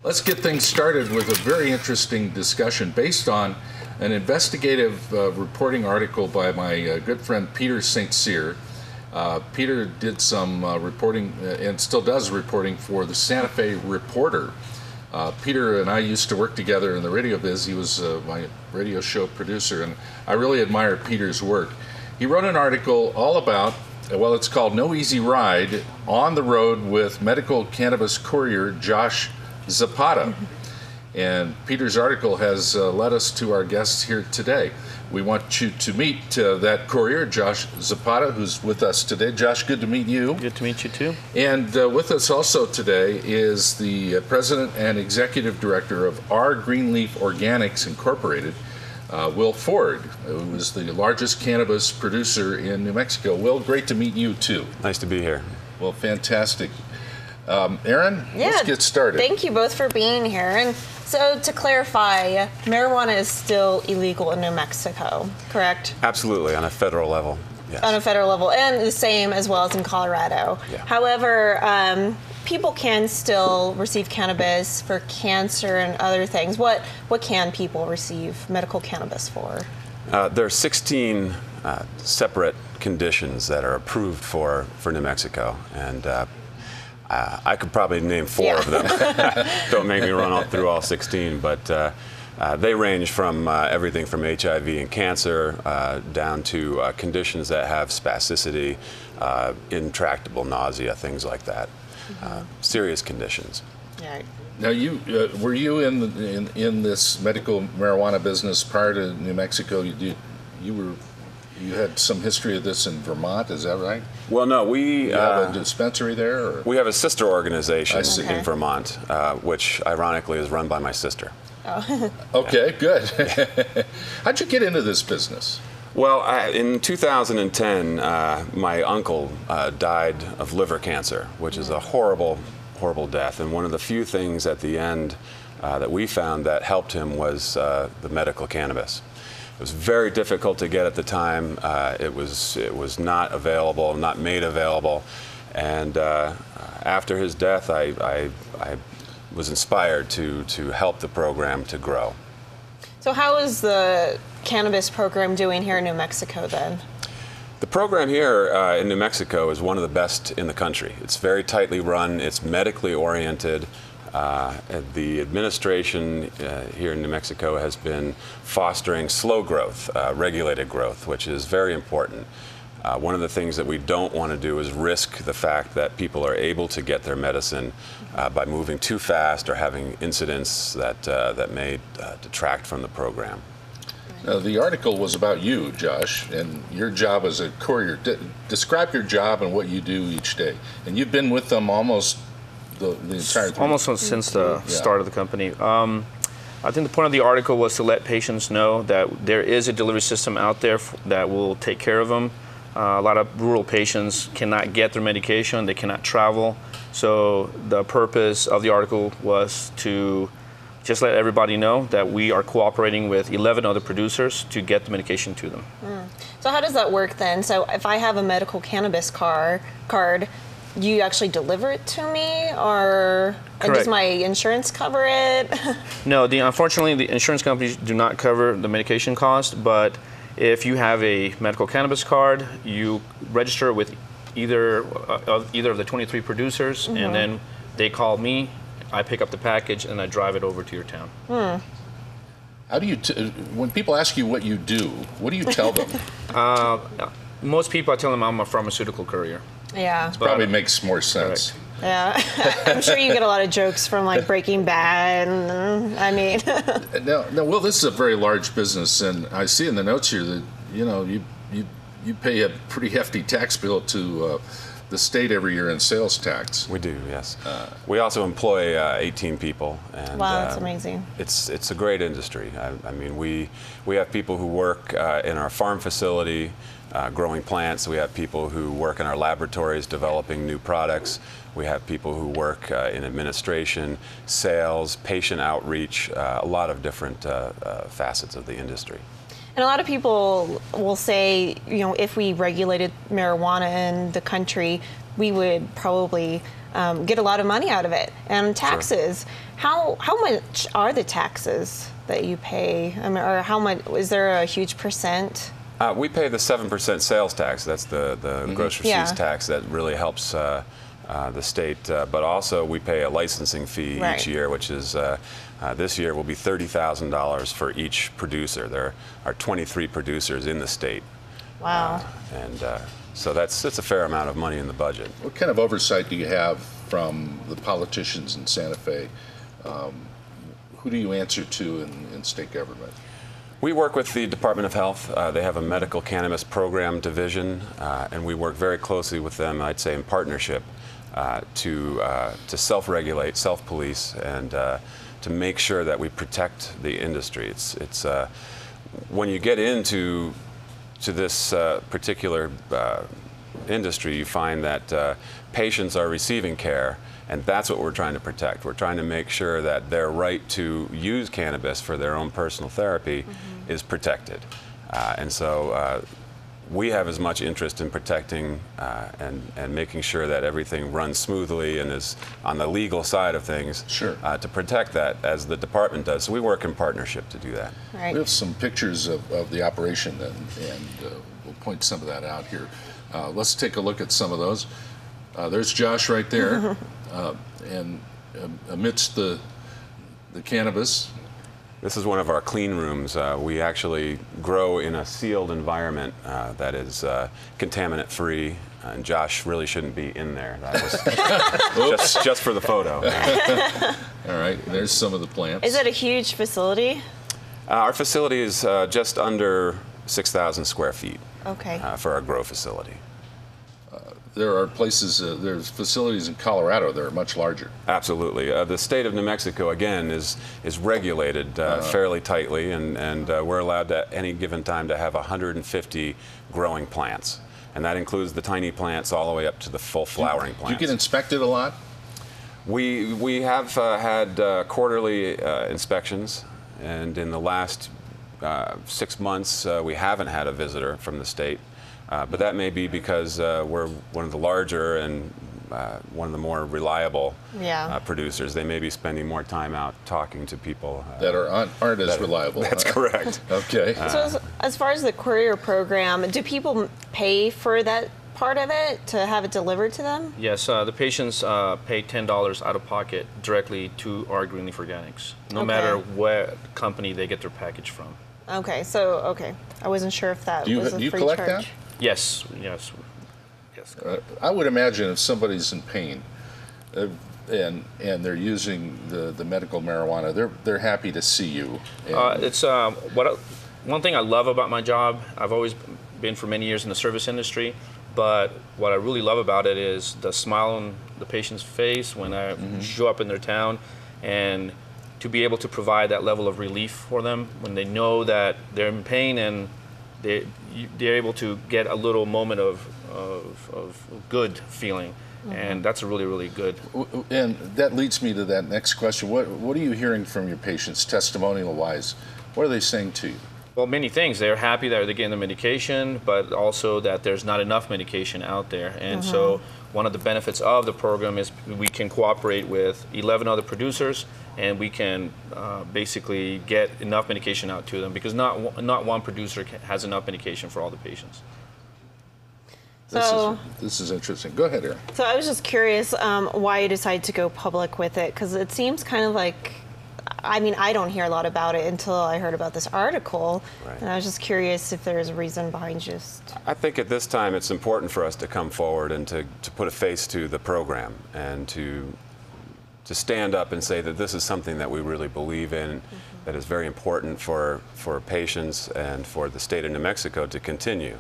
Let's get things started with a very interesting discussion based on an investigative reporting article by my good friend Peter St. Cyr. Peter did some reporting and still does reporting for the Santa Fe Reporter. Peter and I used to work together in the radio biz. He was my radio show producer, and I really admire Peter's work. He wrote an article all about, well, it's called No Easy Ride, on the road with medical cannabis courier Josh Zapata. And Peter's article has led us to our guests here today. We want you to meet that courier, Josh Zapata, who's with us today. Josh, good to meet you. Good to meet you too. And with us also today is the president and executive director of our Greenleaf Organics Incorporated, Will Ford, who is the largest cannabis producer in New Mexico. Will, great to meet you too. Nice to be here. Well, fantastic. Erin, let's get started. Thank you both for being here. And so to clarify, marijuana is still illegal in New Mexico, correct? Absolutely, on a federal level. Yes. On a federal level, and the same as well as in Colorado. Yeah. However, people can still receive cannabis for cancer and other things. What can people receive medical cannabis for? There are 16 separate conditions that are approved for New Mexico, and I could probably name 4 of them. Don't make me run through all 16, but they range from everything from HIV and cancer down to conditions that have spasticity, intractable nausea, things like that. Serious conditions. Yeah. Now, were you in this medical marijuana business prior to New Mexico? You had some history of this in Vermont, is that right? Well, no, we have a dispensary there? Or? We have a sister organization in Vermont, which ironically is run by my sister. Oh. Okay, good. How'd you get into this business? Well, in 2010, my uncle died of liver cancer, which is a horrible, horrible death. And one of the few things at the end that we found that helped him was the medical cannabis. It was very difficult to get at the time. It was not available, not made available. And after his death, I was inspired to help the program to grow. So how is the cannabis program doing here in New Mexico then? The program here in New Mexico is one of the best in the country. It's very tightly run. It's medically oriented. The administration here in New Mexico has been fostering slow growth, regulated growth, which is very important. One of the things that we don't want to do is risk the fact that people are able to get their medicine by moving too fast or having incidents that may detract from the program. Now, the article was about you, Josh, and your job as a courier. Describe your job and what you do each day. And you've been with them almost the entire time. Almost since the start of the company. I think the point of the article was to let patients know that there is a delivery system out there that will take care of them. A lot of rural patients cannot get their medication, they cannot travel. So the purpose of the article was to just let everybody know that we are cooperating with 11 other producers to get the medication to them. So how does that work then? So if I have a medical cannabis card, you actually deliver it to me, or and does my insurance cover it? No, unfortunately the insurance companies do not cover the medication cost, but if you have a medical cannabis card, you register with either of the 23 producers, and then they call me, I pick up the package, and I drive it over to your town. How do you, when people ask you what you do, what do you tell them? Most people, I tell them I'm a pharmaceutical courier. Yeah. Probably makes more sense. Correct. Yeah. I'm sure you get a lot of jokes from like Breaking Bad, and I mean. Now, Will, this is a very large business, and I see in the notes here that, you pay a pretty hefty tax bill to the state every year in sales tax. We do, yes. We also employ 18 people. And, wow, that's amazing. It's a great industry. I mean, we have people who work in our farm facility growing plants. We have people who work in our laboratories developing new products. We have people who work in administration, sales, patient outreach, a lot of different facets of the industry. And a lot of people will say, if we regulated marijuana in the country, we would probably get a lot of money out of it. And taxes, how much are the taxes that you pay? I mean, or how much, is there a huge percent? We pay the 7% sales tax. That's the gross receipts tax that really helps the state. But also we pay a licensing fee each year, which is this year will be $30,000 for each producer. There are 23 producers in the state. Wow. So it's a fair amount of money in the budget. What kind of oversight do you have from the politicians in Santa Fe? Who do you answer to in state government? We work with the Department of Health. They have a medical cannabis program division, and we work very closely with them, I'd say in partnership, to self-regulate, self-police, and to make sure that we protect the industry. It's when you get into this particular industry, you find that patients are receiving care, and that's what we're trying to protect. We're trying to make sure that their right to use cannabis for their own personal therapy is protected. And so we have as much interest in protecting and making sure that everything runs smoothly and is on the legal side of things to protect that as the department does. So we work in partnership to do that. Right. We have some pictures of the operation, and we'll point some of that out here. Let's take a look at some of those. There's Josh right there, and amidst the cannabis. This is one of our clean rooms. We actually grow in a sealed environment that is contaminant-free, and Josh really shouldn't be in there. That was just for the photo. All right, there's some of the plants. Is it a huge facility? Our facility is just under 6,000 square feet for our grow facility. There are places, there's facilities in Colorado that are much larger. Absolutely. The state of New Mexico, again, is regulated fairly tightly, and we're allowed at any given time to have 150 growing plants. And that includes the tiny plants all the way up to the full flowering plants. Do you get inspected a lot? We have had quarterly inspections, and in the last 6 months we haven't had a visitor from the state. But that may be because we're one of the larger and one of the more reliable producers. They may be spending more time out talking to people that aren't as reliable. That's correct. Okay. So as far as the Courier program, do people pay for that part of it to have it delivered to them? Yes, the patients pay $10 out of pocket directly to our Greenleaf Organics, no matter what company they get their package from. Okay, so I wasn't sure if that was a free collect charge. that? Yes. I would imagine if somebody's in pain and they're using the medical marijuana, they're happy to see you. It's one thing I love about my job. I've always been for many years in the service industry, but what I really love about it is the smile on the patient's face when I show up in their town, and to be able to provide that level of relief for them when they know that they're in pain and they're able to get a little moment of good feeling, and that's a really, really good. And that leads me to that next question. What are you hearing from your patients, testimonial-wise? What are they saying to you? Well, many things. They're happy that they're getting the medication, but also that there's not enough medication out there. And so one of the benefits of the program is we can cooperate with 11 other producers, and we can basically get enough medication out to them, because not one producer has enough medication for all the patients. This is interesting. Go ahead, Erin. So I was just curious why you decided to go public with it, because it seems kind of like, I mean, I don't hear a lot about it until I heard about this article, and I was just curious if there's a reason behind just... I think at this time it's important for us to come forward and to put a face to the program, and to stand up and say that this is something that we really believe in, that is very important for patients and for the state of New Mexico to continue.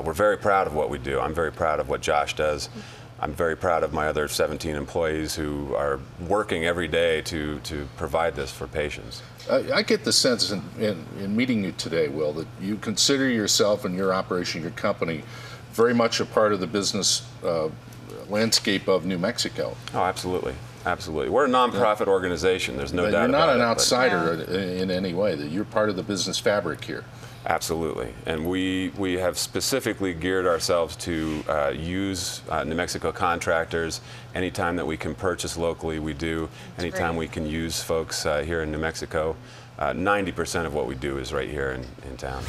We're very proud of what we do. I'm very proud of what Josh does. I'm very proud of my other 17 employees who are working every day to provide this for patients. I get the sense in meeting you today, Will, that you consider yourself and your operation, your company, very much a part of the business landscape of New Mexico. Oh, absolutely. Absolutely. We're a nonprofit organization. There's no doubt about it. You're not an outsider in any way. That you're part of the business fabric here. Absolutely, and we have specifically geared ourselves to use New Mexico contractors. Anytime that we can purchase locally, we do. Anytime we can use folks here in New Mexico, 90% of what we do is right here in town.